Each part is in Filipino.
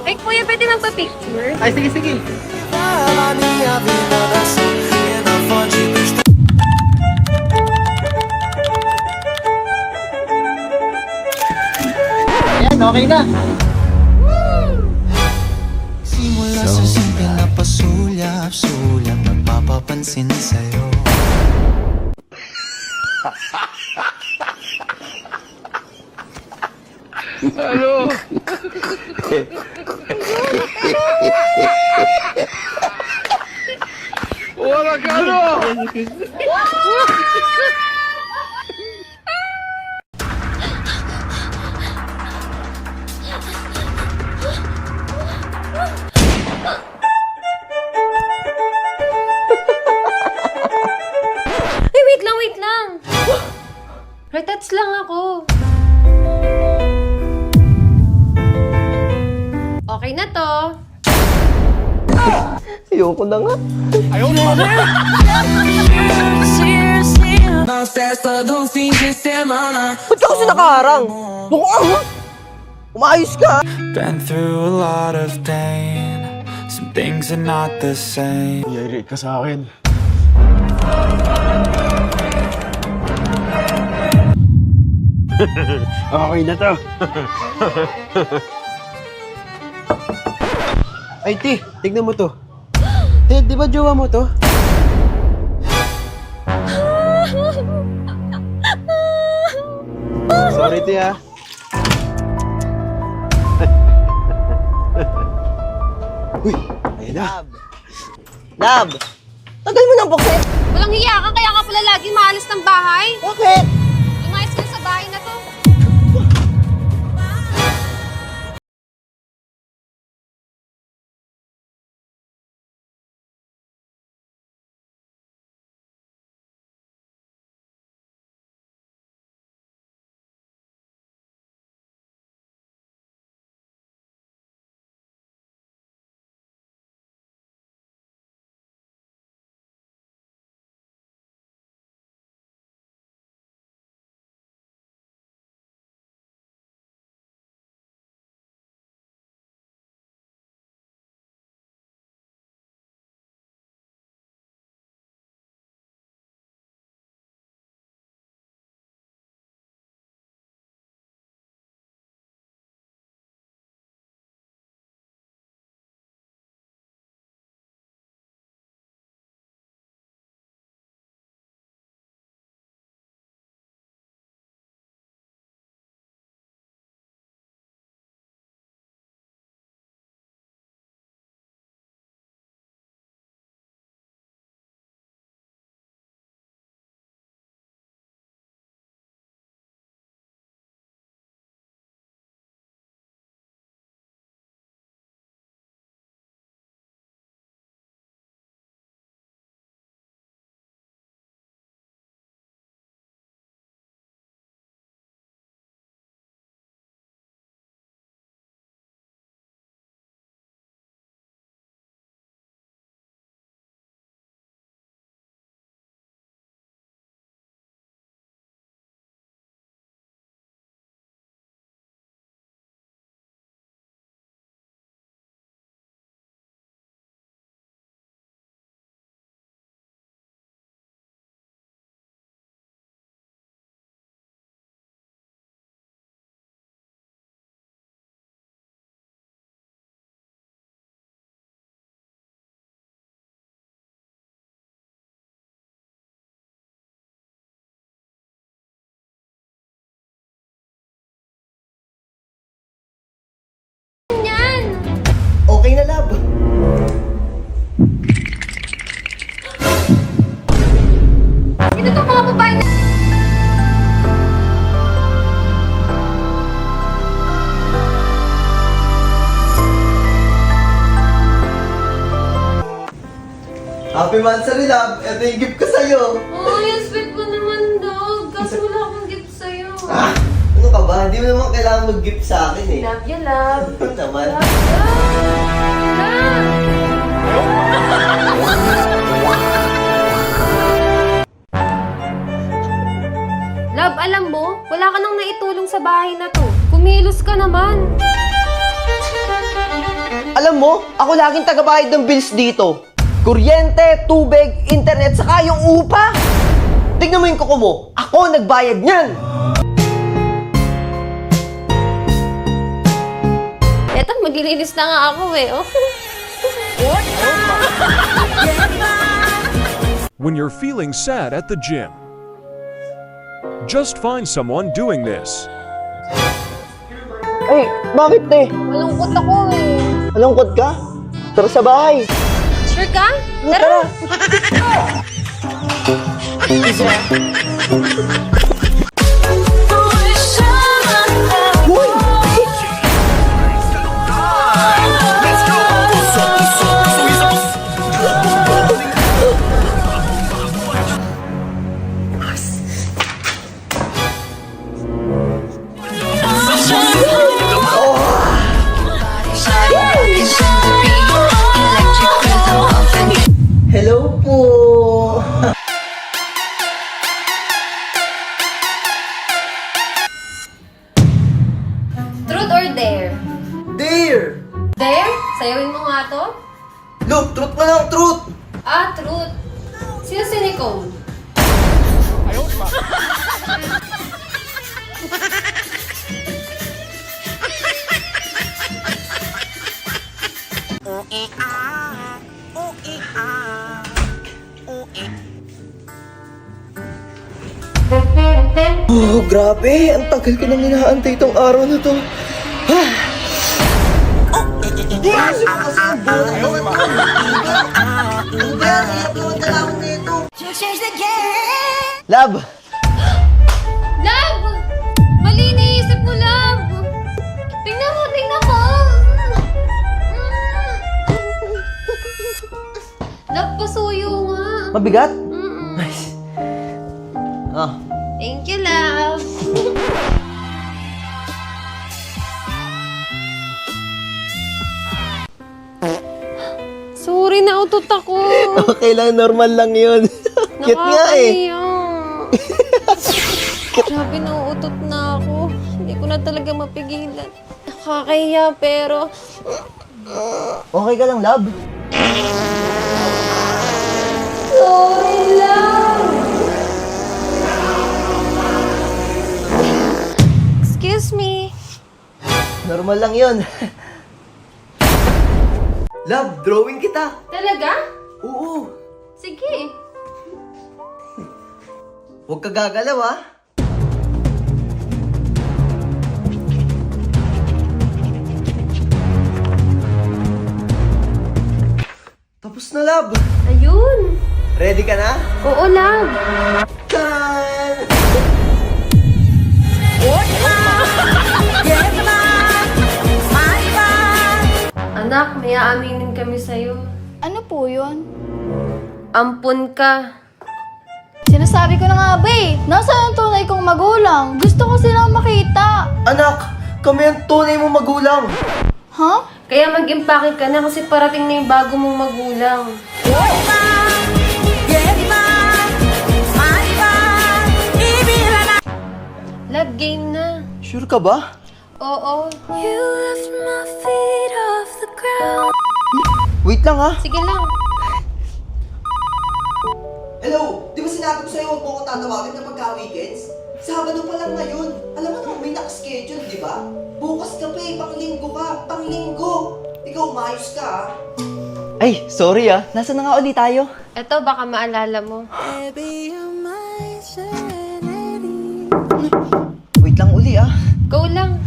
Ay, kuya, pwede magpa-picture? Ay, sige, sige. Ayan, okay na. Simula sa simple na pasulyap-sulyap, nagpapapansin sa'yo. Ay, wait lang, wait lang. Retats lang ako. Okay na to. Ayoko na nga. Ba't ka kasi nakaharang? Umayos ka! Been through a lot of pain. Some things are not the same. Yari ka sa akin. Okay na to. Ay, Ti, tignan mo to. Ti, di ba jowa mo to? Sorry, Ti, ah. Uy, ayun na. Lab! Tagal mo ng buksit! Walang hiya ka, kaya ka pala lagi maalis ng bahay. Bakit? Lumayas ka sa bahay na to. Yan! Okay na, Lab. Sino itong mga babae na... Happy Mansari, Lab. Ito yung gift ko sa'yo. Oh, yung sweet mo naman, dog. Kaso wala akong gift sa'yo. Ah, ano ka ba? Hindi mo naman kailangan mag-gift sa akin eh. Love you, love. Ano naman? Love, alam mo, wala ka nang naitulong sa bahay na to. Kung Kumilos ka naman. Alam mo, ako laging tagabayad ng bills dito. Kuryente, tubig, internet, saka yung upa. Tignan mo yung kuko mo. Ako nagbayad niyan. Eto, maglilinis na nga ako eh. Oh. When you're feeling sad at the gym, just find someone doing this. Ay, bakit te? Malungkot ako eh. Malungkot ka? Tara sa bahay. Sure ka? Tara. Uy! Hello po. Truth or dare? Dear! Dare? Sayawin mo nga to? Look, truth mo lang, truth! Ah, truth. Sino si Nicole? Oh, grabe. Ang tagal ko nang inaantay itong araw na to. Love! Love! Mali iniisip mo, Love! Tingnan mo, tingnan mo! Love, pasuyo nga. Mabigat? Mm-mm. Nice. Ah, Thank you, Love. Sorry, nautot ako. okay lang, normal lang yun. Cute nga eh. Grabe, nauutot na ako. Hindi ko na talaga mapigilan. Nakakahiya, pero... Okay ka lang, love? Sorry, Love! Excuse me. Normal lang yun. Love, drawing kita. Talaga? Oo. Sige. Huwag ka gagalaw, ah. Tapos na, love. Ayun. Ready ka na? Oo, Love. Tan! Anak, may aaminin kami sa'yo. Ano po yun? Ampun ka. Sinasabi ko na nga ba eh, nasaan ang tunay kong magulang? Gusto ko silang makita. Anak, kami ang tunay mong magulang. Ha? Kaya mag-impake ka na kasi parating na yung bago mong magulang. Love, game na. Sure ka ba? Oo. Wait lang, ha? Sige lang. Hello! Di ba sinabi ko sa'yo huwag mo ko tatawagin kapag ka-weekends? Sabado pa lang ngayon. Alam mo naman may nakaschedule, di ba? Bukas ka pa eh, panglinggo ka. Panglinggo! Ikaw, umayos ka, ha? Ay, sorry ah. Nasaan na nga ulit tayo? Eto, baka maalala mo. Wait lang uli, ah. Go lang.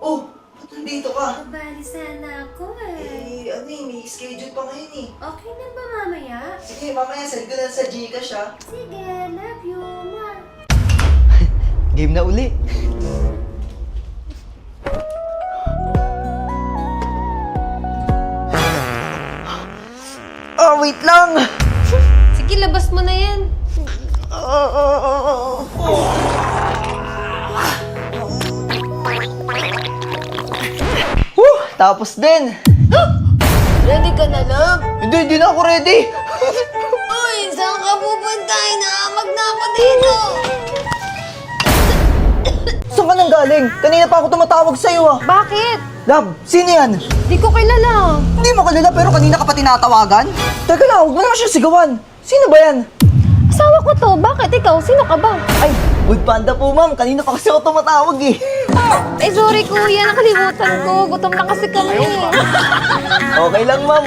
Oh, ba't nandito ka? Bali sana ako May schedule pa ngayon eh. Okay na ba mamaya? Sige, mamaya send ko na sa Gcash, ah. Sige, love you, ma. Game na uli. Oh, wait lang! Sige, labas mo na yan. Tapos din! Ready ka na, love? Hindi na ako ready! Uy, saan ka pupunta? Inaamag na ako dito. Saan ka nang galing? Kanina pa ako tumatawag sa'yo ah. Bakit? Love, sino yan? Di ko kilala. Hindi mo kilala pero kanina ka pa tinatawagan? Teka lang, huwag mo naman siya sigawan. Sino ba yan? Asawa ko to. Bakit ikaw? Sino ka ba? Ay, Food Panda po ma'am. Kanina pa kasi ako tumatawag eh. Ay, sorry kuya. Nakalimutan ko. Gutom na kasi kami. Okay lang ma'am.